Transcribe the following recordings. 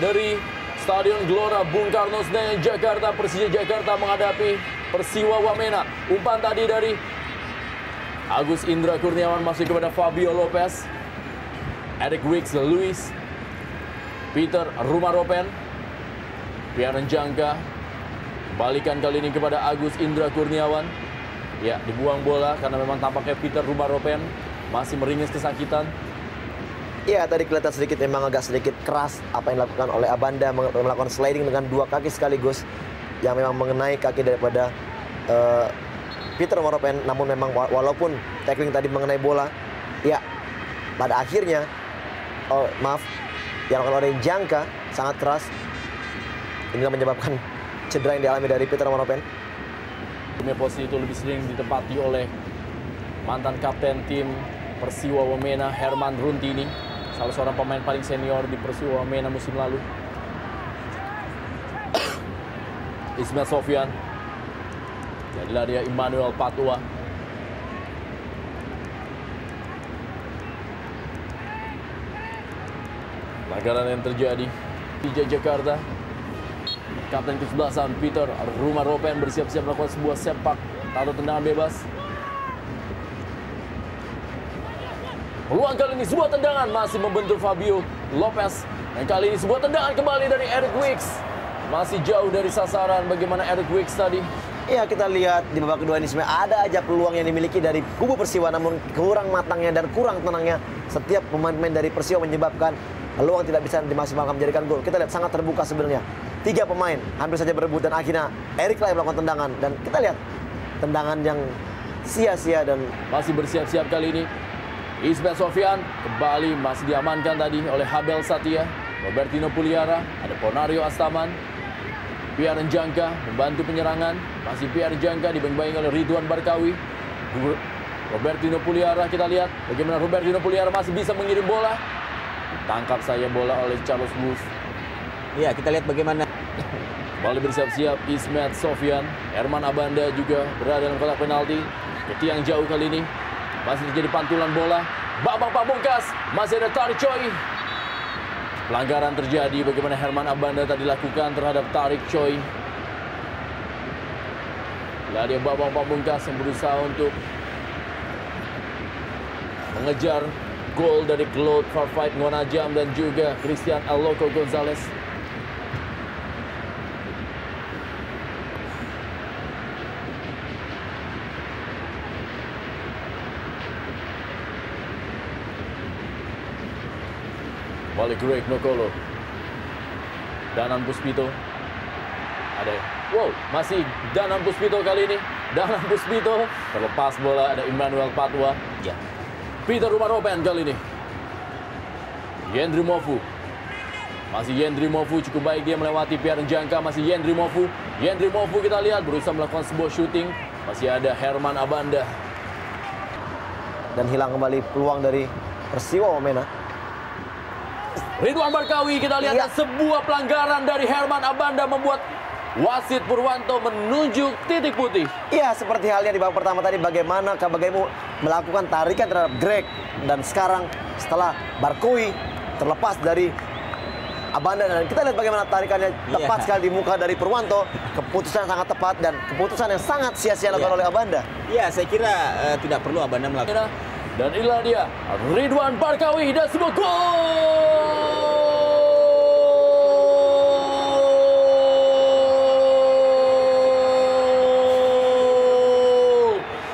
dari Stadion Gelora Bung Karno Senayan Jakarta. Persija Jakarta menghadapi Persiwa Wamena. Umpan tadi dari Agus Indra Kurniawan masuk kepada Fabio Lopez, Eric Wicks, Luis, Peter Rumaropen, Pierre Njangka. Balikan kali ini kepada Agus Indra Kurniawan. Ya, dibuang bola karena memang tampaknya Peter Rumaropen masih meringis kesakitan. Iya, tadi kelihatan sedikit memang agak sedikit keras apa yang dilakukan oleh Abanda, melakukan sliding dengan dua kaki sekaligus yang memang mengenai kaki daripada Peter Rumaropen. Namun memang walaupun tackling tadi mengenai bola, ya pada akhirnya yang dilakukan oleh Njangka sangat keras. Inilah menyebabkan cedera yang dialami dari Peter Rumaropen. Posisi itu lebih sering ditempati oleh mantan kapten tim Persiwa Wamena, Herman Runtini, salah seorang pemain paling senior di Persiwa Wamena musim lalu. Ismail Sofyan. Jadilah dia Emmanuel Patua. Pelanggaran yang terjadi Persija Jakarta. Kapten ke-11 Peter Rumaropen bersiap-siap melakukan sebuah sepak atau tendangan bebas. Peluang kali ini sebuah tendangan masih membentur Fabio Lopez. Dan kali ini sebuah tendangan kembali dari Eric Wicks. Masih jauh dari sasaran bagaimana Eric Wicks tadi. Iya, kita lihat di babak kedua ini sebenarnya ada aja peluang yang dimiliki dari kubu Persiwa, namun kurang matangnya dan kurang tenangnya setiap pemain-pemain dari Persiwa menyebabkan peluang tidak bisa dimaksimalkan menjadikan gol. Kita lihat sangat terbuka sebenarnya. 3 pemain hampir saja berebut dan akhirnya Eric lah yang melakukan tendangan. Dan kita lihat tendangan yang sia-sia dan masih bersiap-siap kali ini. Ismail Sofyan kembali masih diamankan tadi oleh Habel Satya, Robertino Puliara, ada Ponario Astaman, Pierre Njangka membantu penyerangan. Masih Pierre Njangka dibantu oleh Ridwan Barkawi. Robertino Puliara, kita lihat bagaimana Robertino Puliara masih bisa mengirim bola. Tangkap saya bola oleh Charles Wolf. Iya, kita lihat bagaimana kembali bersiap-siap Ismail Sofyan. Herman Abanda juga berada dalam kotak penalti. Ke tiang jauh kali ini. Masih terjadi pantulan bola. Bambang Pamungkas. Masih ada Tarik Choi. Pelanggaran terjadi bagaimana Herman Abanda tadi lakukan terhadap Tarik Choi. Lah dia Bambang Pamungkas yang berusaha untuk mengejar gol dari Claude Farfight Ngonajam dan juga Christian Aloko Gonzalez. Balik Greg Nokolo. Danan Puspito. Ada. Wow, masih Danan Puspito kali ini. Danan Puspito. Terlepas bola ada Emmanuel Patua. ya. Peter Rumaropen kali ini. Yendri Mofu. Masih Yendri Mofu cukup baik dia melewati Pierre Njangka. Masih Yendri Mofu. Yendri Mofu kita lihat berusaha melakukan sebuah shooting. Masih ada Herman Abanda. dan hilang kembali peluang dari Persiwa Wamena. Ridwan Barkawi kita lihat Iya. sebuah pelanggaran dari Herman Abanda membuat wasit Purwanto menunjuk titik putih. Iya, seperti halnya di babak pertama tadi bagaimana Kabagaimu melakukan tarikan terhadap Greg, dan sekarang setelah Barkawi terlepas dari Abanda dan kita lihat bagaimana tarikannya tepat sekali di muka dari Purwanto. Keputusan sangat tepat dan keputusan yang sangat sia-sia dilakukan oleh Abanda. Ya, saya kira tidak perlu Abanda melakukan. Dan inilah dia Ridwan Barkawi dan sebuah gol.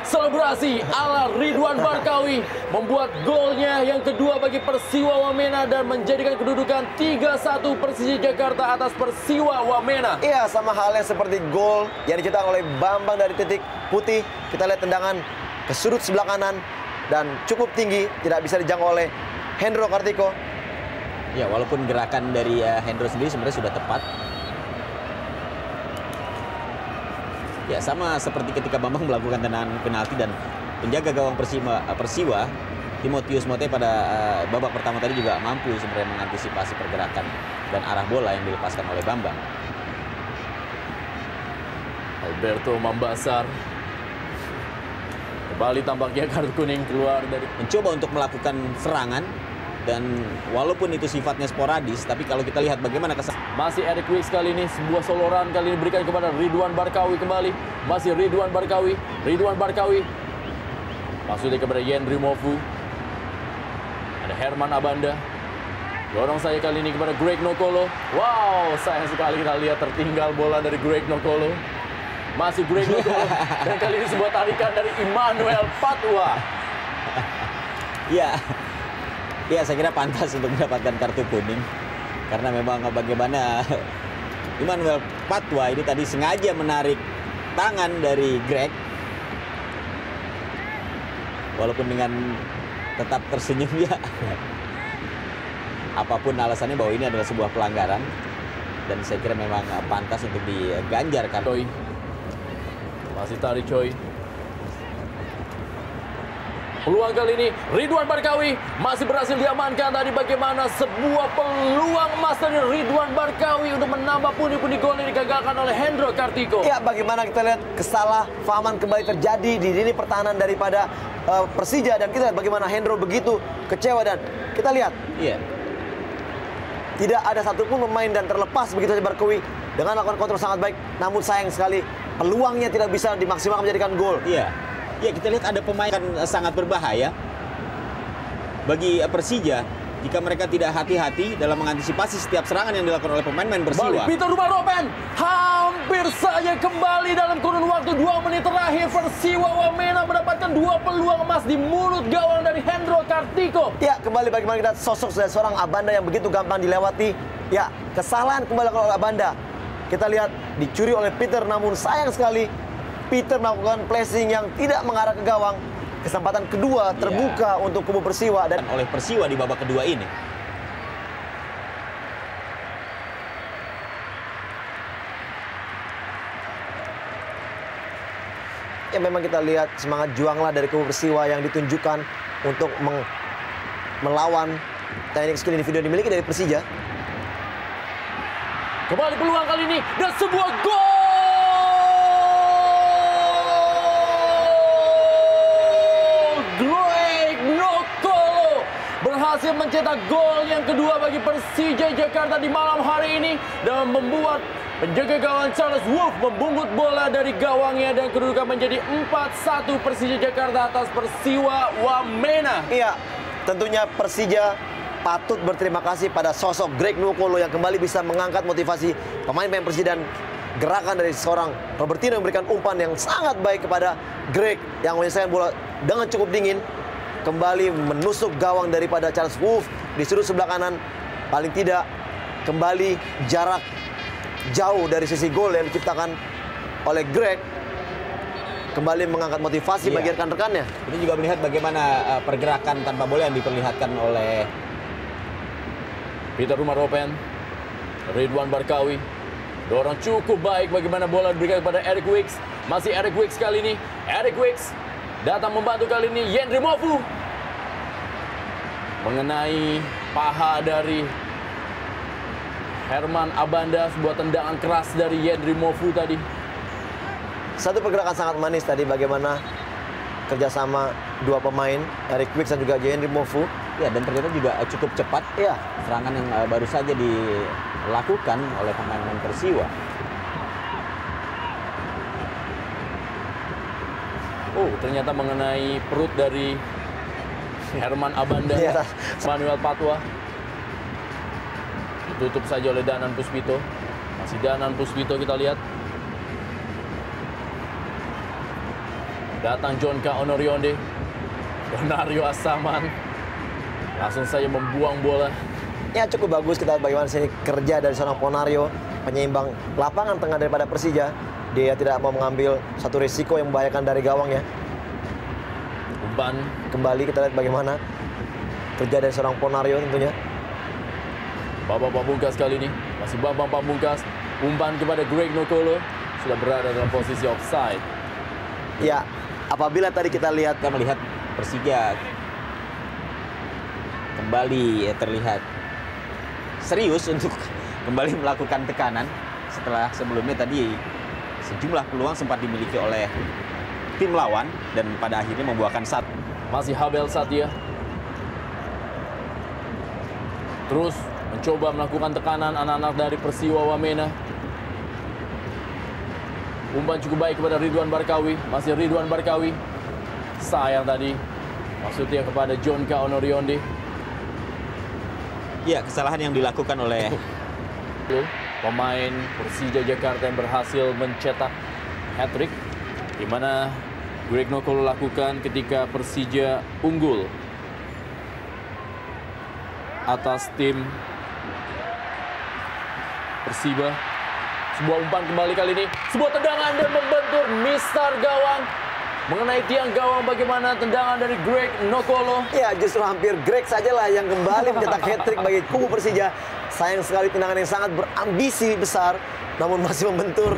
Selebrasi ala Ridwan Barkawi membuat golnya yang kedua bagi Persiwa Wamena dan menjadikan kedudukan 3-1 Persija Jakarta atas Persiwa Wamena. Iya, sama halnya seperti gol yang dicetak oleh Bambang dari titik putih. Kita lihat tendangan ke sudut sebelah kanan dan cukup tinggi, tidak bisa dijangkau oleh Hendro Kartiko. Ya, walaupun gerakan dari Hendro sendiri sebenarnya sudah tepat. Ya, sama seperti ketika Bambang melakukan tendangan penalti dan penjaga gawang Persiwa, Timotius Mote pada babak pertama tadi juga mampu sebenarnya mengantisipasi pergerakan dan arah bola yang dilepaskan oleh Bambang. Alberto Mambasar kembali tampaknya kartu kuning keluar dari Mencoba untuk melakukan serangan, Dan walaupun itu sifatnya sporadis, tapi kalau kita lihat bagaimana masih Eric Wicks kali ini, sebuah soloran kali ini diberikan kepada Ridwan Barkawi kembali. Masih Ridwan Barkawi. Maksudnya kepada Yendri Mofu. Ada Herman Abanda. Dorong saya kali ini kepada Greg Nokolo. Wow, sayang sekali kita lihat tertinggal bola dari Greg Nokolo. Masih Greg Nokolo. Dan kali ini sebuah tarikan dari Emmanuel Patwa. Ya, saya kira pantas untuk mendapatkan kartu kuning. Karena memang bagaimana Emmanuel Patwa ini tadi sengaja menarik tangan dari Greg. Walaupun dengan tetap tersenyum ya. Apapun alasannya bahwa ini adalah sebuah pelanggaran. Dan saya kira memang pantas untuk diganjar kartu. Masih tarik Choi. Peluang kali ini Ridwan Barkawi masih berhasil diamankan. Tadi bagaimana sebuah peluang emas dari Ridwan Barkawi untuk menambah pundi-pundi gol yang digagalkan oleh Hendro Kartiko. Ya, bagaimana kita lihat kesalahpahaman kembali terjadi di lini pertahanan daripada Persija, dan kita lihat bagaimana Hendro begitu kecewa, dan kita lihat tidak ada satupun pemain dan terlepas begitu saja Barkawi dengan melakukan kontrol sangat baik, namun sayang sekali peluangnya tidak bisa dimaksimalkan menjadikan gol. Ya, kita lihat ada pemain yang sangat berbahaya bagi Persija jika mereka tidak hati-hati dalam mengantisipasi setiap serangan yang dilakukan oleh pemain-pemain Persiwa. Peter Rumaropen hampir saja kembali dalam kurun waktu 2 menit terakhir. Persiwa Wamena mendapatkan 2 peluang emas di mulut gawang dari Hendro Kartiko. Ya, kembali bagaimana kita sosok dari seorang Abanda yang begitu gampang dilewati. Ya, kesalahan kembali oleh Abanda. Kita lihat dicuri oleh Peter, namun sayang sekali Peter melakukan placing yang tidak mengarah ke gawang. Kesempatan kedua terbuka untuk kubu Persiwa dan oleh Persiwa di babak kedua ini. Ya, memang kita lihat semangat juanglah dari kubu Persiwa yang ditunjukkan untuk melawan teknik skill individu yang dimiliki dari Persija. Kembali peluang kali ini dan sebuah gol. Berhasil mencetak gol yang kedua bagi Persija Jakarta di malam hari ini dan membuat penjaga gawang Charles Wolf membungkut bola dari gawangnya, dan kedudukan menjadi 4-1 Persija Jakarta atas Persiwa Wamena. Iya, tentunya Persija patut berterima kasih pada sosok Greg Nokolo yang kembali bisa mengangkat motivasi pemain-pemain Persija, dan gerakan dari seorang Robertino memberikan umpan yang sangat baik kepada Greg yang menyelesaikan bola dengan cukup dingin. Kembali menusuk gawang daripada Charles Wolf di sudut sebelah kanan. Paling tidak kembali jarak jauh dari sisi gol yang diciptakan oleh Greg. Kembali mengangkat motivasi bagi rekan-rekannya. Ini juga melihat bagaimana pergerakan tanpa bola yang diperlihatkan oleh Peter Rumaropen. Ridwan Barkawi dorong cukup baik, bagaimana bola diberikan kepada Eric Wicks. Masih Eric Wicks kali ini. Eric Wicks datang membantu kali ini Yendri Mofu. Mengenai paha dari Herman Abanda, sebuah tendangan keras dari Yendri Mofu tadi. Satu pergerakan sangat manis tadi, bagaimana kerjasama dua pemain, Eric Wicks dan juga Yendri Mofu. Ya, dan ternyata juga cukup cepat. Ya, serangan yang baru saja dilakukan oleh pemain-pemain Persiwa. Oh, ternyata mengenai perut dari Herman Abanda. Manuel Patwa. Ditutup saja oleh Danan Puspito. Masih Danan Puspito, kita lihat. Datang John K. Onorionde. Donario Asaman. Langsung saja membuang bola. Ya, cukup bagus kita lihat bagaimana sini kerja dari seorang Ponario, penyeimbang lapangan tengah daripada Persija. Dia tidak mau mengambil satu risiko yang membahayakan dari gawangnya. Umpan. Kembali kita lihat bagaimana kerja dari seorang Ponario tentunya. Bambang Pamungkas kali ini. Masih Bambang Pamungkas. Umpan kepada Greg Nokolo. Sudah berada dalam posisi offside. Ya, apabila tadi kita melihat Persija kembali terlihat serius untuk kembali melakukan tekanan setelah sebelumnya tadi sejumlah peluang sempat dimiliki oleh tim lawan dan pada akhirnya membuahkan satu. Masih Habel Satya. terus mencoba melakukan tekanan anak-anak dari Persiwa Wamena. Umpan cukup baik kepada Ridwan Barkawi. Masih Ridwan Barkawi. Sayang tadi. Maksudnya kepada John K. Onorionde. Ya, kesalahan yang dilakukan oleh pemain Persija Jakarta yang berhasil mencetak hat-trick, di mana Greg Nokolo lakukan ketika Persija unggul atas tim Persiba. Sebuah umpan kembali kali ini, sebuah tendangan dan membentur mistar gawang mengenai tiang gawang. Bagaimana tendangan dari Greg Nokolo? Ya, justru hampir Greg sajalah yang kembali mencetak hat-trick bagi kubu Persija. Sayang sekali, tendangan yang sangat berambisi besar, namun masih membentur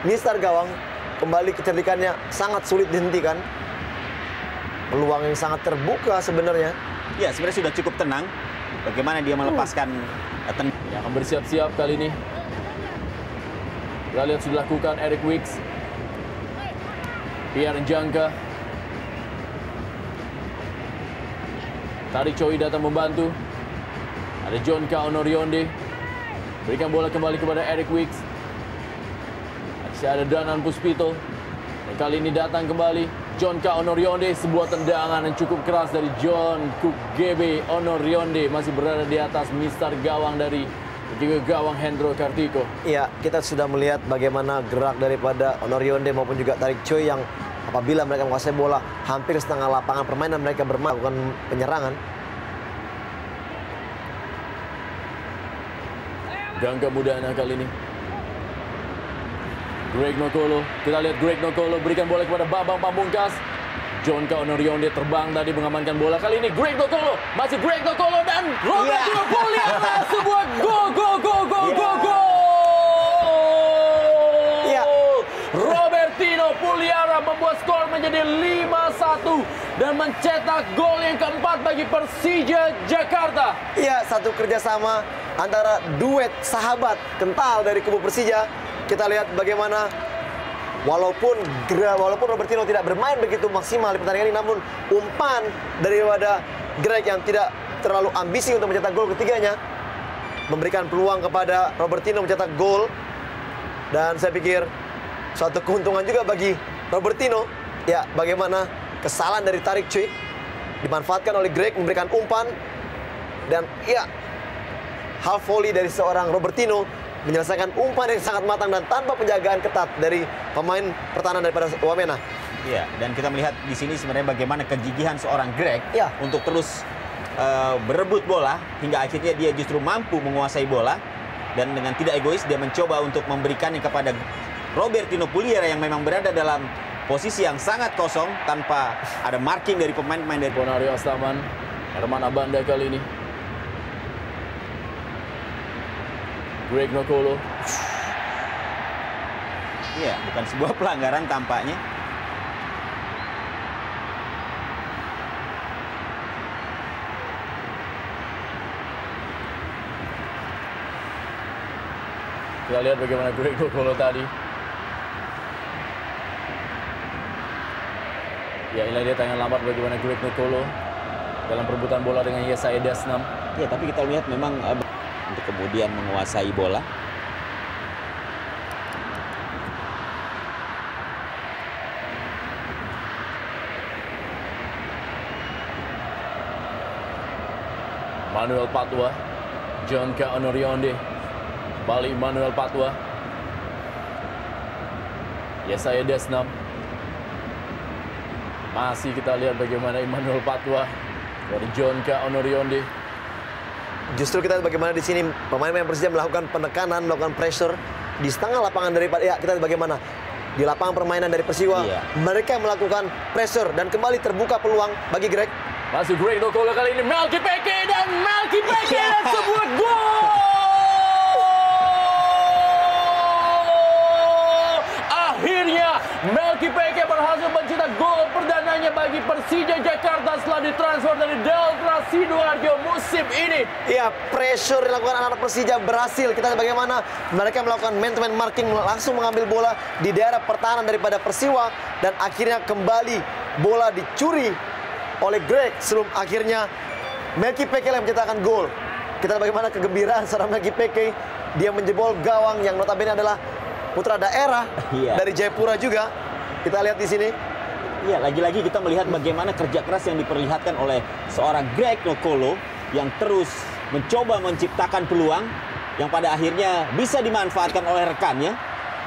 mistar gawang. Kembali kecerdikannya sangat sulit dihentikan. Peluang yang sangat terbuka sebenarnya. Ya, sebenarnya sudah cukup tenang. Bagaimana dia melepaskan yang akan bersiap-siap kali ini. Kita lihat sudah dilakukan Eric Wicks. Pierre Njangka. Tarik Choi datang membantu. Ada John K. Onorionde. Berikan bola kembali kepada Eric Wicks. Masih ada Danan Puspito. Dan kali ini datang kembali John K. Onorionde. Sebuah tendangan yang cukup keras dari John Cook GB Onorionde. Masih berada di atas mistar gawang dari juga gawang Hendro Kartiko. Iya, kita sudah melihat bagaimana gerak daripada Onorionde maupun juga Tarik Choi yang apabila mereka menguasai bola hampir setengah lapangan permainan mereka melakukan penyerangan. Gangga Mudana kali ini. Greg Nokolo. Kita lihat Greg Nokolo berikan bola kepada Babang Pamungkas. John K. Onorionde terbang tadi mengamankan bola. Kali ini Greg Nokolo. Masih Greg Nokolo dan Robertino Puliara. Sebuah go. Robertino Puliara membuat skor menjadi 5-1 dan mencetak gol yang keempat bagi Persija Jakarta. Iya, satu kerjasama antara duet sahabat kental dari kubu Persija. Kita lihat bagaimana walaupun Robertino tidak bermain begitu maksimal di pertandingan ini, namun umpan daripada Greg yang tidak terlalu ambisi untuk mencetak gol ketiganya memberikan peluang kepada Robertino mencetak gol. Dan saya pikir suatu keuntungan juga bagi Robertino. Ya, bagaimana kesalahan dari Tarik Choi dimanfaatkan oleh Greg memberikan umpan. Dan ya, half volley dari seorang Robertino menyelesaikan umpan yang sangat matang dan tanpa penjagaan ketat dari pemain pertahanan daripada Wamena. Iya, dan kita melihat di sini sebenarnya bagaimana kegigihan seorang Greg untuk terus berebut bola hingga akhirnya dia justru mampu menguasai bola, dan dengan tidak egois dia mencoba untuk memberikannya kepada Robertino Puliara yang memang berada dalam posisi yang sangat kosong tanpa ada marking dari pemain-pemain dari Ponario Astaman, Herman Abanda kali ini. Greg Nokolo. Iya, bukan sebuah pelanggaran tampaknya. Kita lihat bagaimana Greg Nokolo tadi. Ya, inilah dia tangan lambat bagaimana Greg Nokolo dalam perebutan bola dengan Yesaya Dasnam. Ya, tapi kita lihat memang untuk kemudian menguasai bola. Manuel Patwa, John K. Onorionde, balik Manuel Patwa, Yesaya Dasnam. Masih kita lihat bagaimana Emmanuel Patwa dari John K. Onorionde. Justru kita lihat bagaimana di sini pemain-pemain Persija melakukan penekanan, melakukan pressure di setengah lapangan daripada, ya, kita lihat bagaimana di lapangan permainan dari Persiwa mereka melakukan pressure dan kembali terbuka peluang bagi Greg. Masih Greg Nokolo kali ini, Melky Peke dan sebuah gol. Akhirnya Melky Peke berhasil mencetak gol perdananya bagi Persija Jakarta setelah ditransfer dari Delta Sidoarjo musim ini. Ya, pressure dilakukan anak-anak Persija berhasil. Kita lihat bagaimana mereka melakukan man-to-man marking, langsung mengambil bola di daerah pertahanan daripada Persiwa, dan akhirnya kembali bola dicuri oleh Greg sebelum akhirnya Melky Peke yang mencetakkan gol. Kita lihat bagaimana kegembiraan seorang Melki Peke. Dia menjebol gawang yang notabene adalah putra daerah dari Jayapura juga. Kita lihat di sini. Iya, lagi-lagi kita melihat bagaimana kerja keras yang diperlihatkan oleh seorang Greg Nokolo yang terus mencoba menciptakan peluang yang pada akhirnya bisa dimanfaatkan oleh rekannya.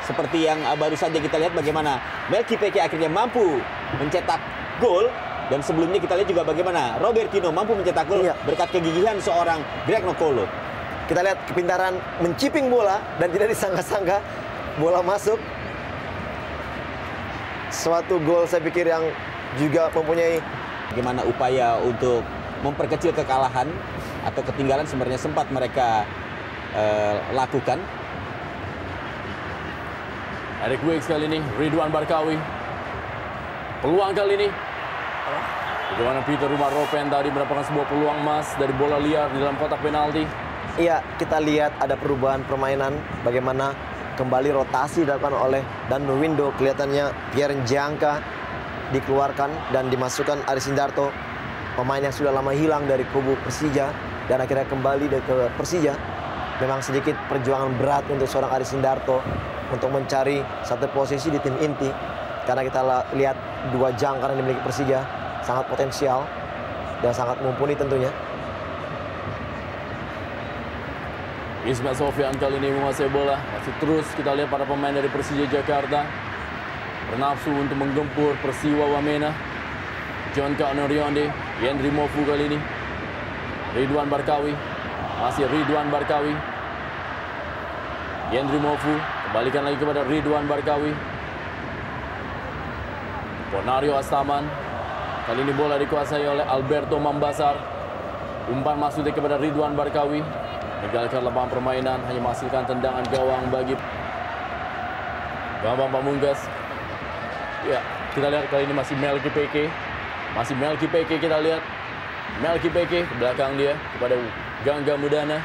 Seperti yang baru saja kita lihat bagaimana Melki Peke akhirnya mampu mencetak gol. Dan sebelumnya kita lihat juga bagaimana Robertino mampu mencetak gol berkat kegigihan seorang Greg Nokolo. Kita lihat kepintaran menciping bola dan tidak disangka-sangka bola masuk. Suatu gol saya pikir yang juga mempunyai bagaimana upaya untuk memperkecil kekalahan atau ketinggalan sebenarnya sempat mereka lakukan. Eric Wicks kali ini, Ridwan Barkawi. Peluang kali ini. Bagaimana Peter Rumaropen tadi mendapatkan sebuah peluang emas dari bola liar di dalam kotak penalti. Iya, kita lihat ada perubahan permainan. Bagaimana kembali rotasi dilakukan oleh Danu Windo. Kelihatannya Pierre Njangka dikeluarkan dan dimasukkan Aris Indarto. Pemain yang sudah lama hilang dari kubu Persija. Dan akhirnya kembali ke Persija. Memang sedikit perjuangan berat untuk seorang Aris Indarto untuk mencari satu posisi di tim inti. Karena kita lihat dua jangkar yang dimiliki Persija sangat potensial dan sangat mumpuni tentunya. Ismail Sofyan kali ini menguasai bola. Masih terus kita lihat para pemain dari Persija Jakarta bernafsu untuk menggempur Persiwa Wamena. John Kaunoriande, Yendri Mofu kali ini. Ridwan Barkawi, masih Ridwan Barkawi. Yendri Mofu, kembalikan lagi kepada Ridwan Barkawi. Ponario Astaman, kali ini bola dikuasai oleh Alberto Mambasar. Umpan masuknya kepada Ridwan Barkawi. Meninggalkan lapangan permainan, hanya menghasilkan tendangan gawang bagi Bambang Pamungkas. Ya, kita lihat kali ini masih Melki Peke. Masih Melki Peke, kita lihat. Melki Peke, ke belakang dia kepada Gangga Mudana.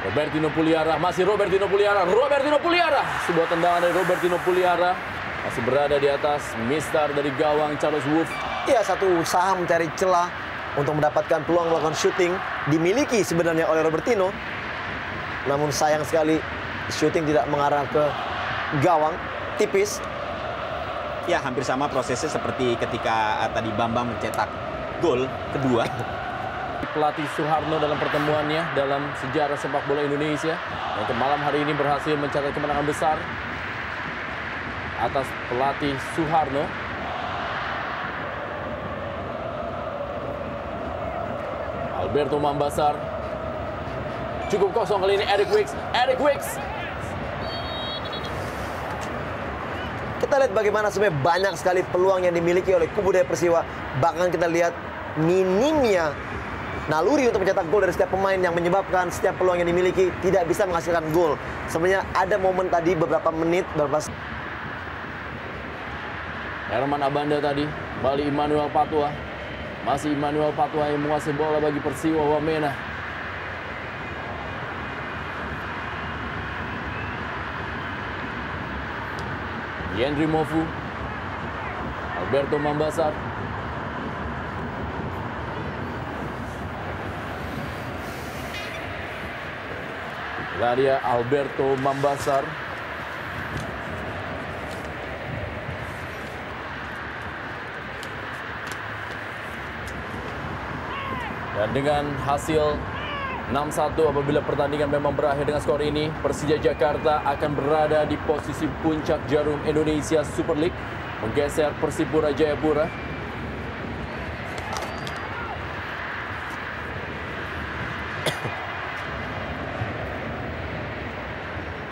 Robertino Puliara, masih Robertino Puliara. Robertino Puliara, sebuah tendangan dari Robertino Puliara. Masih berada di atas mistar dari gawang Charles Wolf. Iya, satu usaha mencari celah untuk mendapatkan peluang melakukan syuting dimiliki sebenarnya oleh Robertino. Namun sayang sekali syuting tidak mengarah ke gawang, tipis. Ya, hampir sama prosesnya seperti ketika tadi Bambang mencetak gol kedua. Pelatih Suharno dalam pertemuannya dalam sejarah sepak bola Indonesia. Untuk malam hari ini berhasil mencatat kemenangan besar atas pelatih Suharno. Alberto Mambasar. Cukup kosong kali ini Eric Wicks. Eric Wicks. Kita lihat bagaimana sebenarnya banyak sekali peluang yang dimiliki oleh kubu dari Persiwa. Bahkan kita lihat minimnya naluri untuk mencetak gol dari setiap pemain yang menyebabkan setiap peluang yang dimiliki tidak bisa menghasilkan gol. Sebenarnya ada momen tadi beberapa menit, Herman Abanda tadi, kembali Immanuel Patwa. Masih Immanuel Patwa yang menguasai bola bagi Persiwa Wamena. Yendri Mofu. Alberto Mambasar. Dia Alberto Mambasar. Dan dengan hasil 6-1 apabila pertandingan memang berakhir dengan skor ini, Persija Jakarta akan berada di posisi puncak jarum Indonesia Super League, menggeser Persipura Jayapura.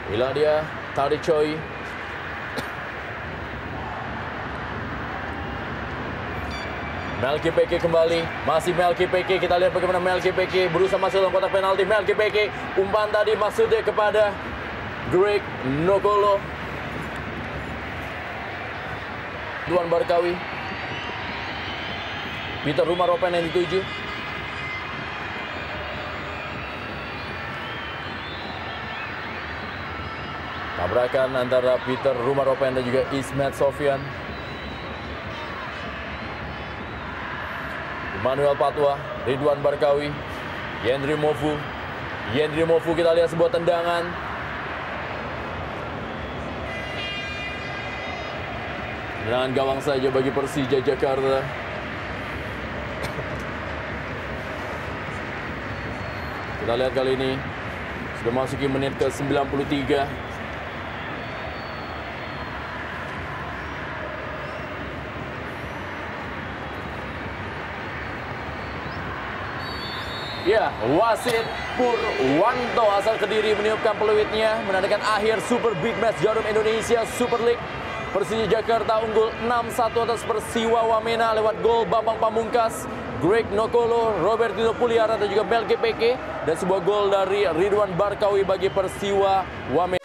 Iladia Taricoy. Melki Peke kembali, masih Melki Peke. Kita lihat bagaimana Melki Peke berusaha masuk dalam kotak penalti. Melki Peke, umpan tadi maksudnya kepada Greg Nokolo. Ridwan Barkawi. Peter Rumaropen yang dituju. Tabrakan antara Peter Rumaropen dan juga Ismail Sofyan. Immanuel Patwa, Ridwan Barkawi. Yendri Mofu kita lihat sebuah tendangan. Tendangan gawang saja bagi Persija Jakarta. Kita lihat kali ini sudah masuki menit ke 93. Ya, wasit Purwanto asal Kediri meniupkan peluitnya menandakan akhir Super Big Match Jarum Indonesia Super League. Persija Jakarta unggul 6-1 atas Persiwa Wamena lewat gol Bambang Pamungkas, Greg Nokolo, Robertino Puliara dan juga Melke Peke, dan sebuah gol dari Ridwan Barkawi bagi Persiwa Wamena.